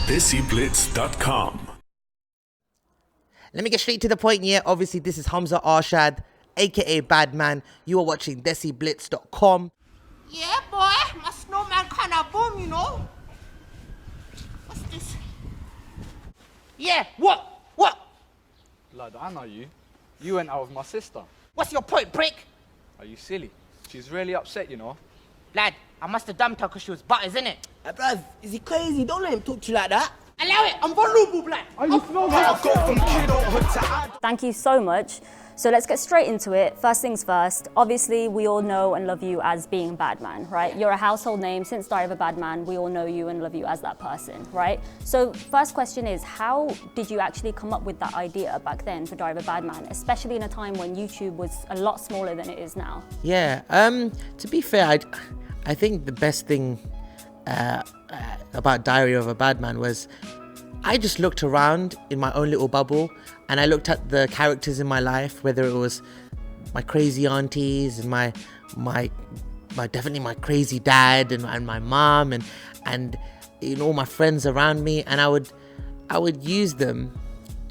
DESIblitz.com. Let me get straight to the point here. Obviously, this is Humza Arshad, aka Badman. You are watching DESIblitz.com. Yeah, boy, my snowman kind of boom, you know. What's this? Yeah, what? Lad, I know you. You went out with my sister. What's your point, prick? Are you silly? She's really upset, you know. Lad, I must have dumped her because she was butters, innit? Bruv, is he crazy? Don't let him talk to you like that. Allow it, I'm vulnerable, blood. Thank you so much. So let's get straight into it. First things first, obviously we all know and love you as being Badman, right? You're a household name. Since Diary of a Badman, we all know you and love you as that person, right? So first question is, how did you actually come up with that idea back then for Diary of a Badman, especially in a time when YouTube was a lot smaller than it is now? Yeah, to be fair, I think the best thing about Diary of a Badman was I just looked around in my own little bubble and I looked at the characters in my life, whether it was my crazy aunties and my definitely my crazy dad and my mom and you know, all my friends around me, and I would use them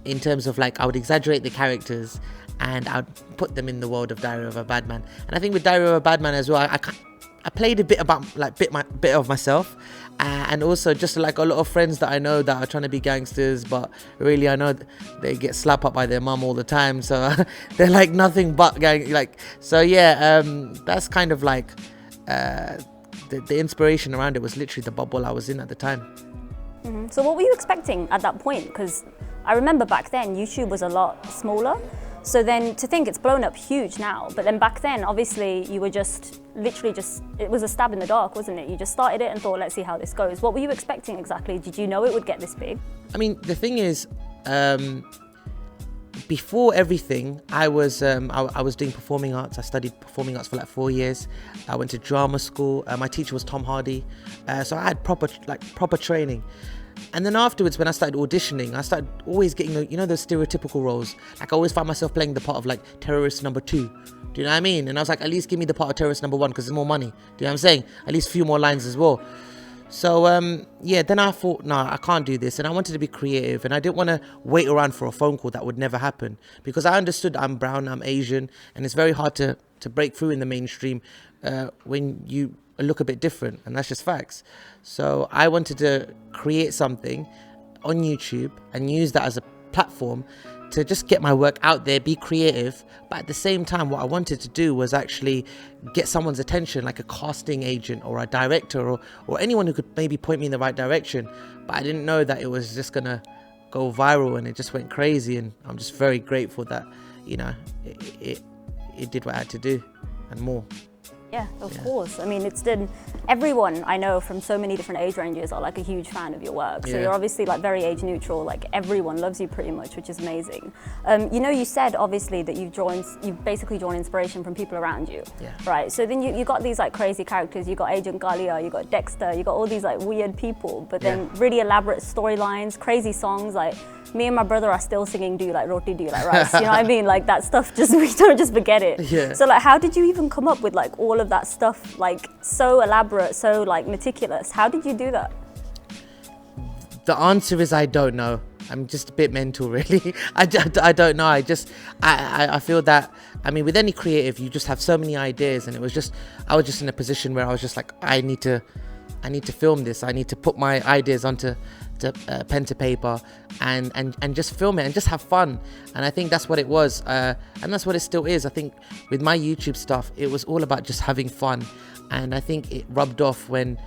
in terms of like I would exaggerate the characters and I would put them in the world of Diary of a Badman. And I think with Diary of a Badman as well, I played a bit about like bit of myself, and also just like a lot of friends that I know that are trying to be gangsters, but really I know they get slapped up by their mum all the time, so they're like nothing but gang. Like, so yeah, that's kind of like the inspiration around it was literally the bubble I was in at the time. Mm-hmm. So what were you expecting at that point? Because I remember back then YouTube was a lot smaller. So then to think it's blown up huge now, but then back then, obviously, you were literally it was a stab in the dark, wasn't it? You just started it and thought, let's see how this goes. What were you expecting exactly? Did you know it would get this big? I mean, the thing is, before everything, I was doing performing arts. I studied performing arts for like 4 years. I went to drama school. My teacher was Tom Hardy. So I had proper training. And then afterwards, when I started auditioning, I started always getting, those stereotypical roles. Like I always find myself playing the part of like terrorist number 2. Do you know what I mean? And I was like, at least give me the part of terrorist number 1 because there's more money. Do you know what I'm saying? At least a few more lines as well. So then I thought, no, I can't do this. And I wanted to be creative, and I didn't want to wait around for a phone call that would never happen, because I understood I'm brown, I'm Asian, and it's very hard to break through in the mainstream when you look a bit different, and that's just facts. So I wanted to create something on YouTube and use that as a platform to just get my work out there, be creative, but at the same time what I wanted to do was actually get someone's attention, like a casting agent or a director or anyone who could maybe point me in the right direction. But I didn't know that it was just gonna go viral, and it just went crazy, and I'm just very grateful that it did what I had to do and more. Yeah, of course. I mean, it's done. Everyone I know from so many different age ranges are like a huge fan of your work. So you're obviously like very age neutral. Like everyone loves you pretty much, which is amazing. You said obviously that you've basically drawn inspiration from people around you. Yeah. Right. So then you got these like crazy characters. You got Agent Galia, you got Dexter, you got all these like weird people, but then really elaborate storylines, crazy songs. Like me and my brother are still singing "Do You Like Roti? Do You Like Rice?" You know what I mean? Like that stuff. We don't just forget it. Yeah. So like, how did you even come up with like all of that stuff, like so elaborate, so like meticulous? How did you do that? The answer is I don't know. I'm just a bit mental, really. I don't know. I feel that, I mean, with any creative, you just have so many ideas, and I was just in a position where I was just like, I need to film this. I need to put my ideas onto pen to paper and just film it and just have fun. And I think that's what it was, and that's what it still is. I think with my YouTube stuff, it was all about just having fun, and I think it rubbed off when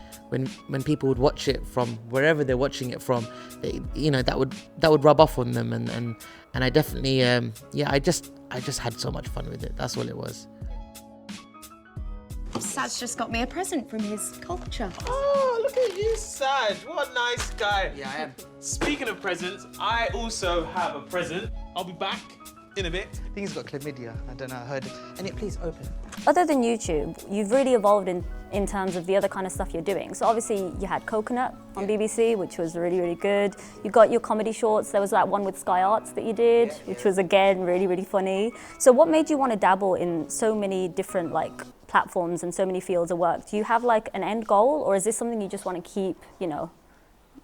people would watch it from wherever they're watching it from. That would rub off on them, and I definitely I just had so much fun with it. That's all it was. Sad's just got me a present from his culture. Oh, look at you, Sad. What a nice guy. Yeah, I am. Speaking of presents, I also have a present. I'll be back in a bit. I think he's got chlamydia. I don't know, I heard it. And please open. Other than YouTube, you've really evolved in terms of the other kind of stuff you're doing. So obviously you had Coconut on BBC, which was really, really good. You got your comedy shorts. There was that one with Sky Arts that you did, which was again really, really funny. So what made you want to dabble in so many different like platforms and so many fields of work? Do you have like an end goal, or is this something you just want to keep,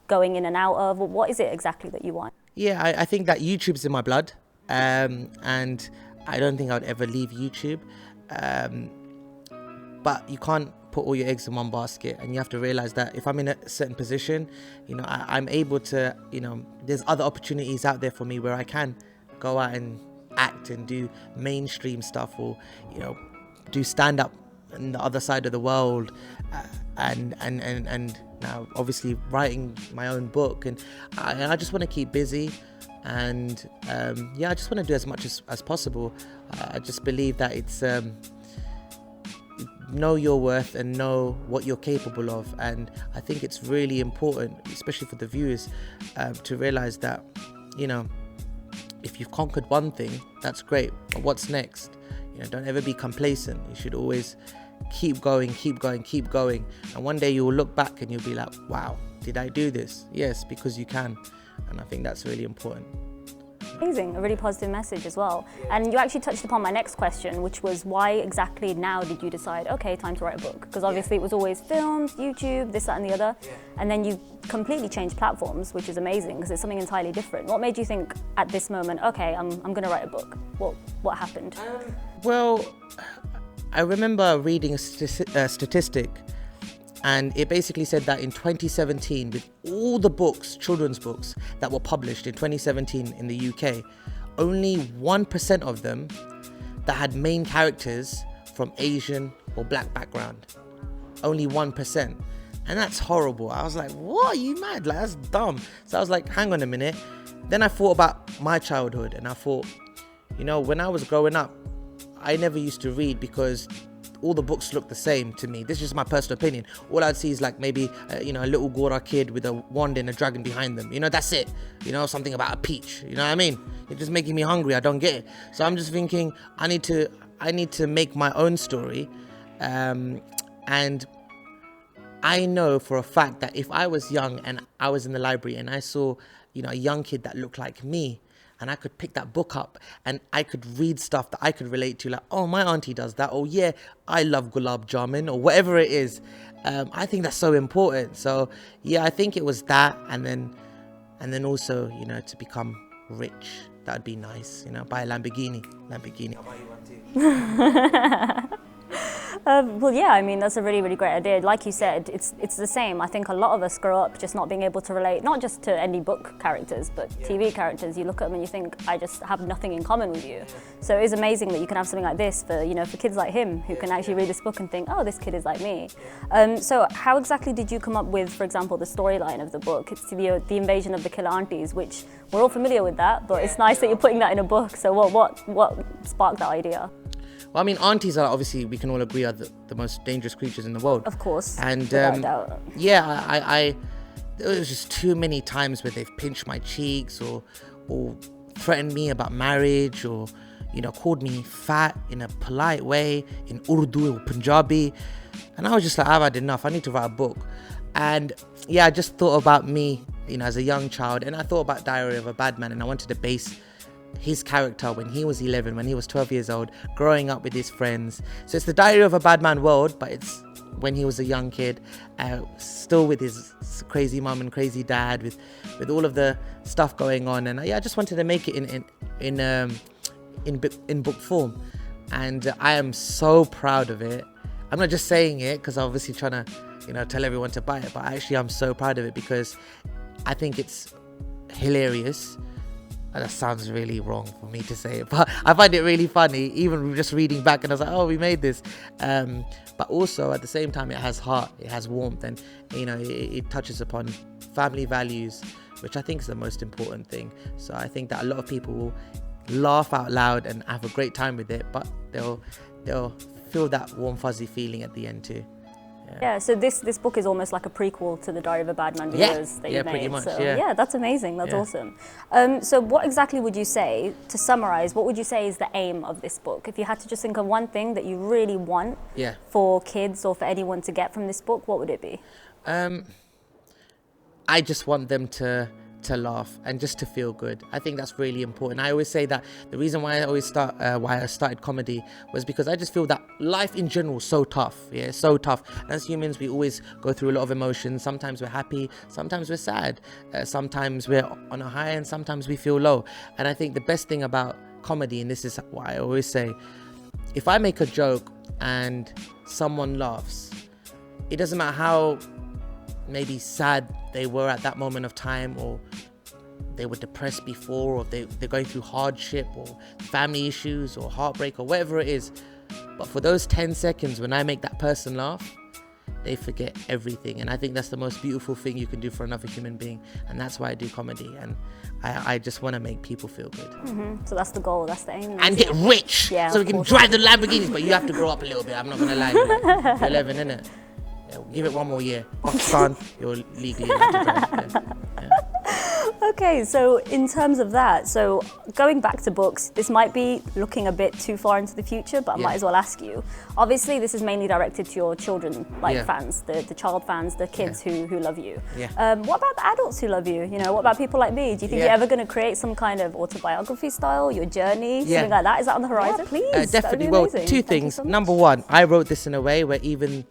going in and out of? Or what is it exactly that you want? Yeah, I think that YouTube's in my blood, and I don't think I would ever leave YouTube. But you can't put all your eggs in one basket, and you have to realize that if I'm in a certain position, you know, I'm able to, you know, there's other opportunities out there for me where I can go out and act and do mainstream stuff, or, you know, do stand up on the other side of the world, and now obviously writing my own book, and I just want to keep busy, and yeah, I just want to do as much as possible. I just believe that it's know your worth and know what you're capable of, and I think it's really important, especially for the viewers, to realize that, you know, if you've conquered one thing, that's great, but what's next? You know, don't ever be complacent. You should always keep going, and one day you will look back and you'll be like, wow, did I do this? Yes, because you can. And I think that's really important. Amazing, a really positive message as well. And you actually touched upon my next question, which was why exactly now did you decide, okay, time to write a book? Because obviously it was always films, YouTube, this, that and the other, and then you completely changed platforms, which is amazing because it's something entirely different. What made you think at this moment, okay, I'm going to write a book? What happened? Well, I remember reading a statistic, and it basically said that in 2017, with all the books, children's books that were published in 2017 in the UK, only 1% of them that had main characters from Asian or black background. Only 1%. And that's horrible. I was like, what? Are you mad? Like, that's dumb. So I was like, hang on a minute. Then I thought about my childhood, and I thought, you know, when I was growing up, I never used to read because all the books look the same to me. This is just my personal opinion. All I'd see is like maybe, you know, a little Gora kid with a wand and a dragon behind them. You know, that's it. You know, something about a peach. You know what I mean? You're just making me hungry. I don't get it. So I'm just thinking, I need to make my own story. And I know for a fact that if I was young and I was in the library and I saw, you know, a young kid that looked like me, and I could pick that book up and I could read stuff that I could relate to, like, oh, my auntie does that, or yeah, I love gulab jamun, or whatever it is. I think that's so important. So yeah, I think it was that, and then also, you know, to become rich. That'd be nice, you know, buy a Lamborghini. I'll buy you one too. Well, yeah, I mean, that's a really, really great idea. Like you said, it's the same. I think a lot of us grow up just not being able to relate, not just to any book characters, but TV characters. You look at them and you think, I just have nothing in common with you. So it is amazing that you can have something like this for, you know, for kids like him who can actually read this book and think, oh, this kid is like me. So how exactly did you come up with, for example, the storyline of the book? It's the invasion of the killer aunties, which we're all familiar with that, but it's nice that you're putting that in a book. So what sparked that idea? Well, I mean, aunties are obviously, we can all agree, are the most dangerous creatures in the world. Of course. And without doubt. yeah, I there was just too many times where they've pinched my cheeks or threatened me about marriage, or, you know, called me fat in a polite way in Urdu or Punjabi. And I was just like, I've had enough. I need to write a book. And yeah, I just thought about me, you know, as a young child, and I thought about Diary of a Badman, and I wanted to base his character when he was 11, when he was 12 years old, growing up with his friends. So it's the Diary of a Badman world, but it's when he was a young kid, still with his crazy mum and crazy dad, with all of the stuff going on. And yeah, I just wanted to make it in book form, and I am so proud of it. I'm not just saying it because I'm obviously trying to, you know, tell everyone to buy it, but actually I'm so proud of it because I think it's hilarious. That sounds really wrong for me to say it, but I find it really funny, even just reading back, and I was like, oh, we made this. But also at the same time, it has heart, it has warmth, and, you know, it touches upon family values, which I think is the most important thing. So I think that a lot of people will laugh out loud and have a great time with it, but they'll feel that warm fuzzy feeling at the end too. Yeah, so this book is almost like a prequel to the Diary of a Badman videos that you made. Pretty much, so yeah. That's amazing. That's awesome. So what exactly would you say, to summarize, what would you say is the aim of this book? If you had to just think of one thing that you really want for kids or for anyone to get from this book, what would it be? I just want them to to laugh and just to feel good. I think that's really important. I always say that the reason why I started comedy was because I just feel that life in general is so tough. Yeah, so tough. As humans, we always go through a lot of emotions. Sometimes we're happy, sometimes we're sad, sometimes we're on a high, and sometimes we feel low. And I think the best thing about comedy, and this is what I always say, if I make a joke and someone laughs, it doesn't matter how maybe sad they were at that moment of time, or they were depressed before, or they're going through hardship or family issues or heartbreak or whatever it is. But for those 10 seconds when I make that person laugh, they forget everything. And I think that's the most beautiful thing you can do for another human being. And that's why I do comedy. And I just want to make people feel good. So that's the goal, that's the aim. And get rich, Yeah, so of we can course. drive the Lamborghinis. But you have to grow up a little bit, I'm not going to lie. You're 11, innit? Yeah, give it one more year. Pakistan, you're legally allowed to drive. Yeah. Okay, so in terms of that, so going back to books, this might be looking a bit too far into the future, but I might as well ask you. Obviously, this is mainly directed to your children, fans, the child fans, the kids who love you. Yeah. What about the adults who love you? You know, what about people like me? Do you think you're ever going to create some kind of autobiography style, your journey, something like that? Is that on the horizon? Yeah, Please. definitely. Well, amazing. two Thank you things. so much. Number one, I wrote this in a way where even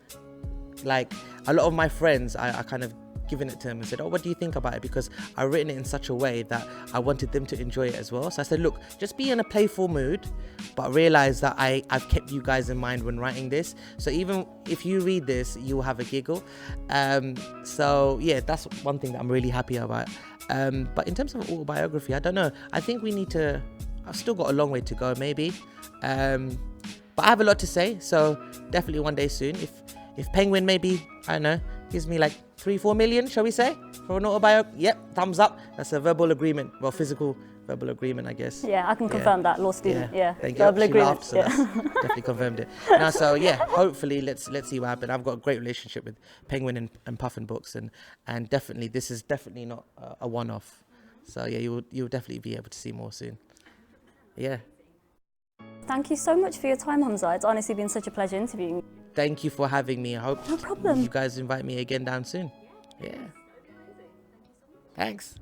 like a lot of my friends, I kind of given it to them and said, oh, what do you think about it? Because I've written it in such a way that I wanted them to enjoy it as well. So I said, look, just be in a playful mood, but realize that I've kept you guys in mind when writing this. So even if you read this, you will have a giggle. So yeah, that's one thing that I'm really happy about. But in terms of autobiography, I don't know. I think I've still got a long way to go, maybe. But I have a lot to say, so definitely one day soon. If Penguin maybe, I don't know, gives me like 3-4 million, shall we say, for an autobiography, yep, thumbs up. That's a verbal agreement, well, physical verbal agreement, I guess. Yeah, I can confirm that, law student. Yeah, thank you. verbal She agreement. laughed, so that's definitely confirmed it. Now, so yeah, hopefully let's see what happens. I've got a great relationship with Penguin and Puffin Books, and definitely this is definitely not a one-off. So yeah, you'll definitely be able to see more soon. Yeah. Thank you so much for your time, Humza. It's honestly been such a pleasure interviewing you. Thank you for having me. I hope No problem. you guys invite me again down soon. Yeah. Thanks.